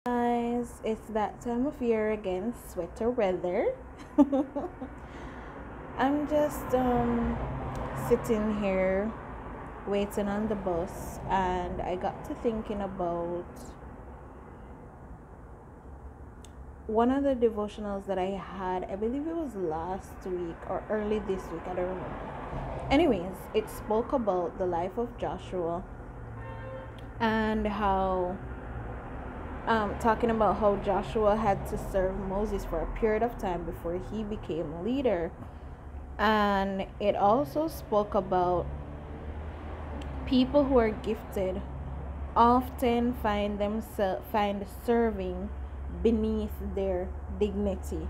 Guys, it's that time of year again, sweater weather. I'm just sitting here waiting on the bus, and I got to thinking about one of the devotionals that I had. I believe it was last week or early this week, I don't remember. Anyways, it spoke about the life of Joshua and how talking about how Joshua had to serve Moses for a period of time before he became leader. And it also spoke about people who are gifted often find serving beneath their dignity.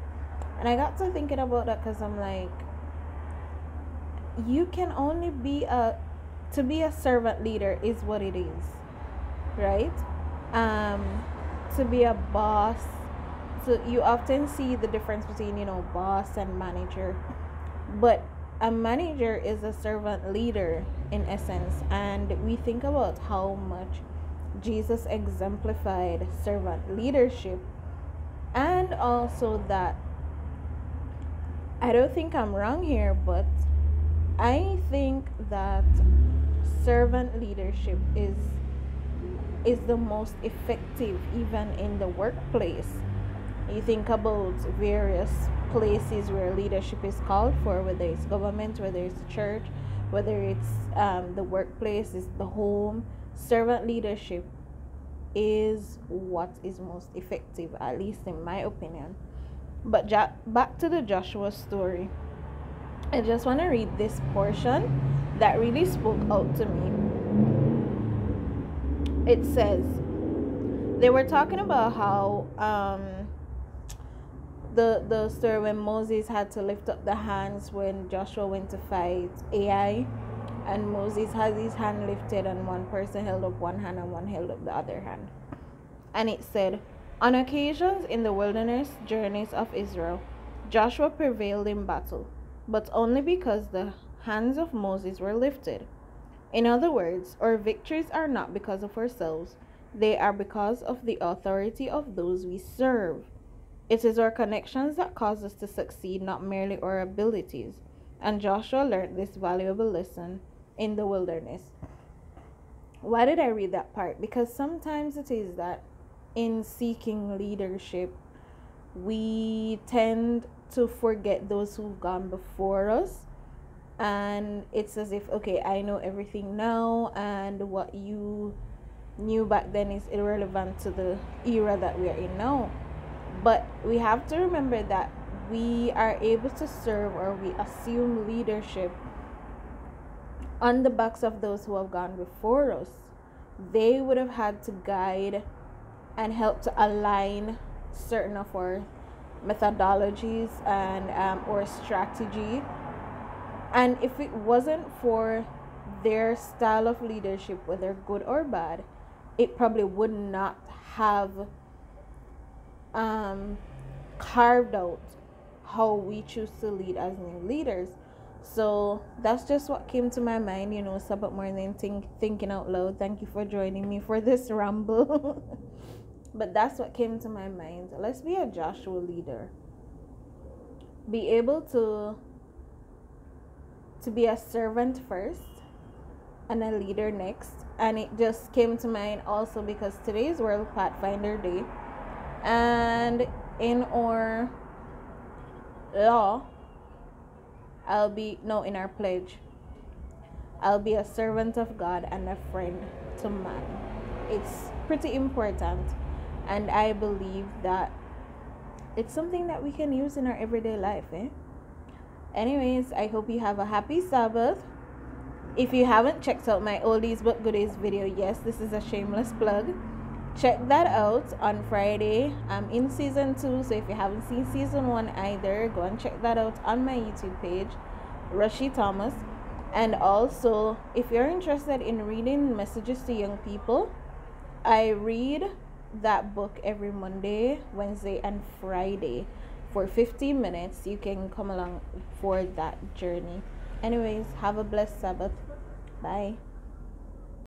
And I got to thinking about that because I'm like, you can only be a servant leader is what it is, right? To be a boss, so you often see the difference between boss and manager, but a manager is a servant leader in essence. And we think about how much Jesus exemplified servant leadership, and also that, I don't think I'm wrong here, but I think that servant leadership is the most effective even in the workplace. You think about various places where leadership is called for, whether it's government, whether it's church, whether it's the workplace, is the home. Servant leadership is what is most effective, at least in my opinion. But back to the Joshua story, I just want to read this portion that really spoke out to me. It says, they were talking about how the story when Moses had to lift up the hands when Joshua went to fight Ai, and Moses had his hand lifted and one person held up one hand and one held up the other hand. And it said, on occasions in the wilderness journeys of Israel, Joshua prevailed in battle, but only because the hands of Moses were lifted. In other words, our victories are not because of ourselves, they are because of the authority of those we serve. It is our connections that cause us to succeed, not merely our abilities. And Joshua learned this valuable lesson in the wilderness. Why did I read that part? Because sometimes it is that in seeking leadership, we tend to forget those who've gone before us. And it's as if, okay, I know everything now, and what you knew back then is irrelevant to the era that we are in now. But we have to remember that we are able to serve, or we assume leadership on the backs of those who have gone before us. They would have had to guide and help to align certain of our methodologies and or strategy. And if it wasn't for their style of leadership, whether good or bad, it probably would not have carved out how we choose to lead as new leaders. So that's just what came to my mind, Sabbath morning thinking out loud. Thank you for joining me for this ramble. But that's what came to my mind. Let's be a Joshua leader. Be able to be a servant first and a leader next. And it just came to mind also because today is World Pathfinder Day, and in our law, in our pledge, I'll be a servant of God and a friend to man. It's pretty important, and I believe that it's something that we can use in our everyday life. Anyways, I hope you have a happy Sabbath. If you haven't checked out my oldies but goodies video, yes, this is a shameless plug. Check that out on Friday. I'm in season 2, so if you haven't seen season 1 either, go and check that out on my YouTube page, Rochii Thomas. And also, if you're interested in reading messages to young people, I read that book every Monday, Wednesday, and Friday for 15 minutes. You can come along for that journey. Anyways, have a blessed Sabbath. Bye.